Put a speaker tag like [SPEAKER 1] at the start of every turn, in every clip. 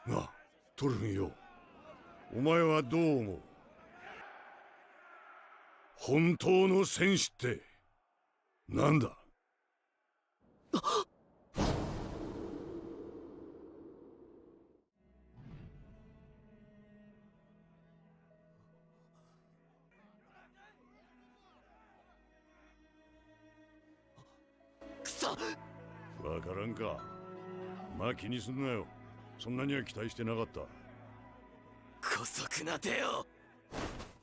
[SPEAKER 1] な、トルフィンよ。お前はどう思う？本当の戦士ってなんだ？
[SPEAKER 2] くそ。
[SPEAKER 1] わからんか。まあ気にすんなよ。そんなには期待してなかった。
[SPEAKER 2] 姑息な手よ。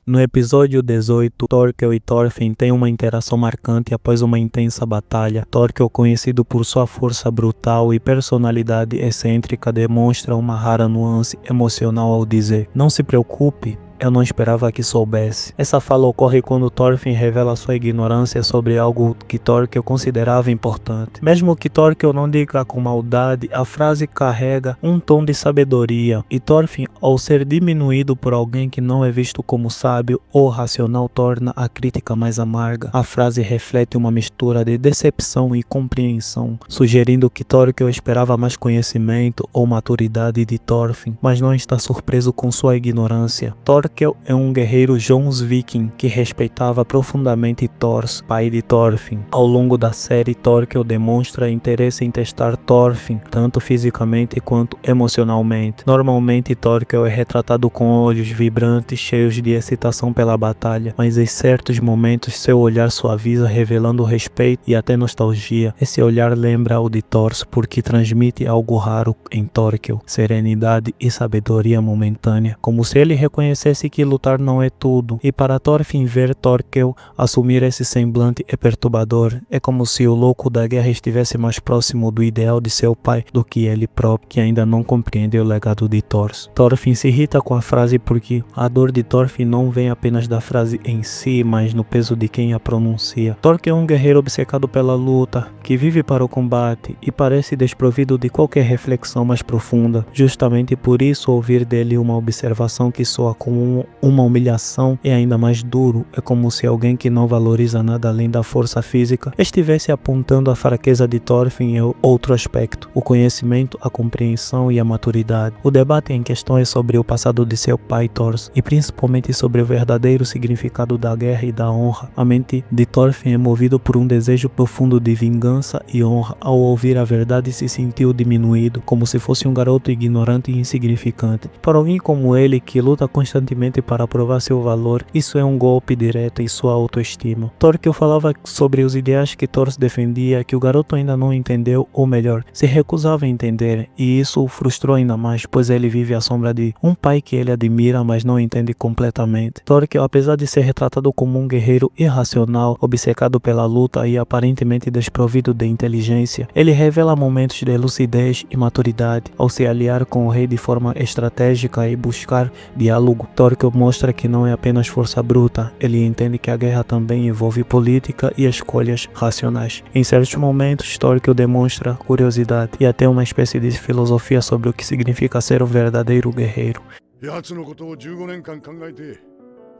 [SPEAKER 3] No episódio 18, Torkel e Thorfinn têm uma interação marcante após uma intensa batalha. Torkel, conhecido por sua força brutal e personalidade excêntrica, demonstra uma rara nuance emocional ao dizer: "Não se preocupe, eu não esperava que soubesse." Essa fala ocorre quando Thorfinn revela sua ignorância sobre algo que Torkel considerava importante. Mesmo que Torkel não diga com maldade, a frase carrega um tom de sabedoria, e Thorfinn, ao ser diminuído por alguém que não é visto como sábio ou racional, torna a crítica mais amarga. A frase reflete uma mistura de decepção e compreensão, sugerindo que Torkel esperava mais conhecimento ou maturidade de Thorfinn, mas não está surpreso com sua ignorância. Torkel é um guerreiro Jomsviking que respeitava profundamente Thors, pai de Thorfinn. Ao longo da série, Torkel demonstra interesse em testar Thorfinn, tanto fisicamente quanto emocionalmente. Normalmente, Torkel é retratado com olhos vibrantes, cheios de excitação pela batalha, mas em certos momentos seu olhar suaviza, revelando respeito e até nostalgia. Esse olhar lembra o de Thors, porque transmite algo raro em Torkel: serenidade e sabedoria momentânea, como se ele reconhecesse que lutar não é tudo. E para Thorfinn, ver Torkel assumir esse semblante é perturbador. É como se o louco da guerra estivesse mais próximo do ideal de seu pai do que ele próprio, que ainda não compreendeu o legado de Thors. Thorfinn se irrita com a frase porque a dor de Thorfinn não vem apenas da frase em si, mas no peso de quem a pronuncia. Torkel é um guerreiro obcecado pela luta, que vive para o combate e parece desprovido de qualquer reflexão mais profunda. Justamente por isso, ouvir dele uma observação que soa como uma humilhação é ainda mais duro. É como se alguém que não valoriza nada além da força física estivesse apontando a fraqueza de Thorfinn em outro aspecto: o conhecimento, a compreensão e a maturidade. O debate em questão é sobre o passado de seu pai Thors, e principalmente sobre o verdadeiro significado da guerra e da honra. A mente de Thorfinn é movida por um desejo profundo de vingança e honra. Ao ouvir a verdade, se sentiu diminuído, como se fosse um garoto ignorante e insignificante. Para alguém como ele, que luta constantemente para provar seu valor, isso é um golpe direto em sua autoestima. Torkel falava sobre os ideais que Thors defendia, que o garoto ainda não entendeu, ou melhor, se recusava a entender, e isso o frustrou ainda mais, pois ele vive à sombra de um pai que ele admira, mas não entende completamente. Torkel, apesar de ser retratado como um guerreiro irracional, obcecado pela luta e aparentemente desprovido de inteligência, ele revela momentos de lucidez e maturidade ao se aliar com o rei de forma estratégica e buscar diálogo. Torkel mostra que não é apenas força bruta, ele entende que a guerra também envolve política e escolhas racionais. Em certos momentos, Torkel demonstra curiosidade e até uma espécie de filosofia sobre o que significa ser um verdadeiro guerreiro.
[SPEAKER 1] 奴のことを15年間考えて、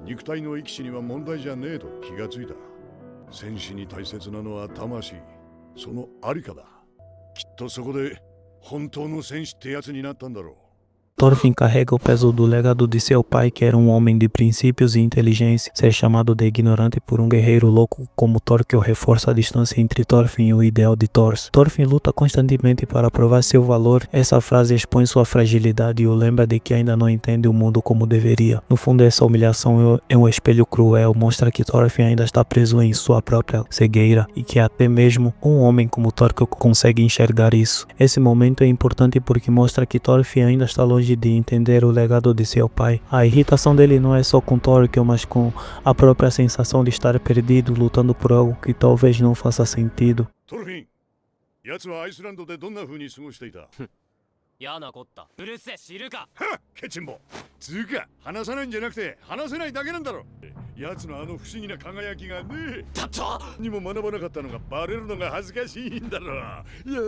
[SPEAKER 1] 肉体の生き死には問題じゃねえと気がついた。戦士に大切なのは魂、そのありかだ。きっとそこで本当の戦士ってやつになったんだろう。
[SPEAKER 3] Thorfinn carrega o peso do legado de seu pai, que era um homem de princípios e inteligência. Ser chamado de ignorante por um guerreiro louco como Torkel reforça a distância entre Thorfinn e o ideal de Thors. Thorfinn luta constantemente para provar seu valor. Essa frase expõe sua fragilidade e o lembra de que ainda não entende o mundo como deveria. No fundo, essa humilhação é um espelho cruel, mostra que Thorfinn ainda está preso em sua própria cegueira e que até mesmo um homem como Torkel consegue enxergar isso. Esse momento é importante porque mostra que Thorfinn ainda está longe de entender o legado de seu pai. A irritação dele não é só com Torkel, mas com a própria sensação de estar perdido, lutando por algo que talvez não faça sentido.
[SPEAKER 1] トルフィン、奴はアイスランドでどんな風に過ごしていた？
[SPEAKER 2] 嫌なこった。うるせえ、知るか。
[SPEAKER 1] はっ、ケチンボ。つうか、話さないんじゃなくて話せないだけなんだろ。奴のあの不思議な輝きがね
[SPEAKER 2] だと
[SPEAKER 1] にも学ばなかったのがバレるのが恥ずかしいんだろ。いや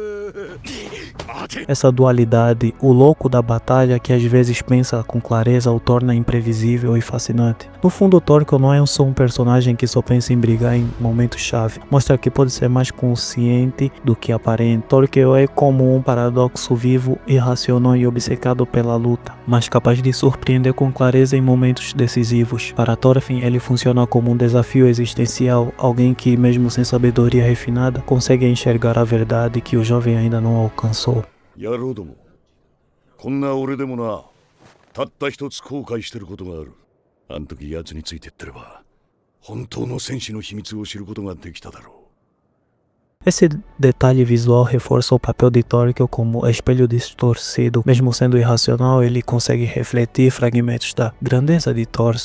[SPEAKER 1] 待て
[SPEAKER 3] Essa dualidade, o louco da batalha que às vezes pensa com clareza o torna imprevisível e fascinante. No fundo, Torque não é só um personagem que só pensa em brigar em momentos-chave. Mostra que pode ser mais consciente do que aparente. Torque é como um paradoxo vivo, irracional e obcecado pela luta, mas capaz de surpreender com clareza em momentos decisivos. Para Thorfinn, ele funciona como um desafio existencial, alguém que, mesmo sem sabedoria refinada, consegue enxergar a verdade que o jovem ainda não alcançou.
[SPEAKER 1] 野郎ども、こんな俺でもな、たった一つ後悔してることがある。あん時奴についてってれば、本当の戦士の秘密を知ることができただろう。
[SPEAKER 3] Esse detalhe visual reforça o papel de Thorkel como espelho distorcido. Mesmo sendo irracional, ele consegue refletir fragmentos da grandeza de Thor.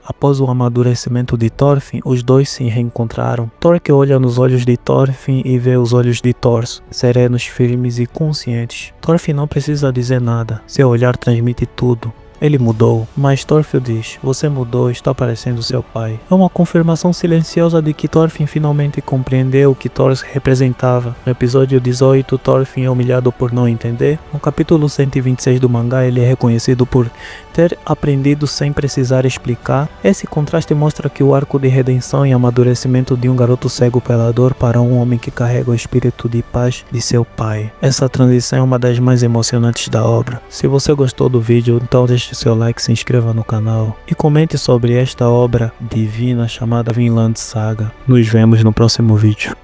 [SPEAKER 3] Após o amadurecimento de Thorfinn, os dois se reencontraram. Thorkel olha nos olhos de Thorfinn e vê os olhos de Thor, serenos, firmes e conscientes. Thorfinn não precisa dizer nada, seu olhar transmite tudo. Ele mudou, mas Thorfinn diz, você mudou, está parecendo seu pai. É uma confirmação silenciosa de que Thorfinn finalmente compreendeu o que Thor representava. No episódio 18, Thorfinn é humilhado por não entender. No capítulo 126 do mangá, ele é reconhecido por ter aprendido sem precisar explicar. Esse contraste mostra que o arco de redenção e amadurecimento de um garoto cego pela dor para um homem que carrega o espírito de paz de seu pai. Essa transição é uma das mais emocionantes da obra. Se você gostou do vídeo, então deixe seu like, se inscreva no canal e comente sobre esta obra divina chamada Vinland Saga. Nos vemos no próximo vídeo.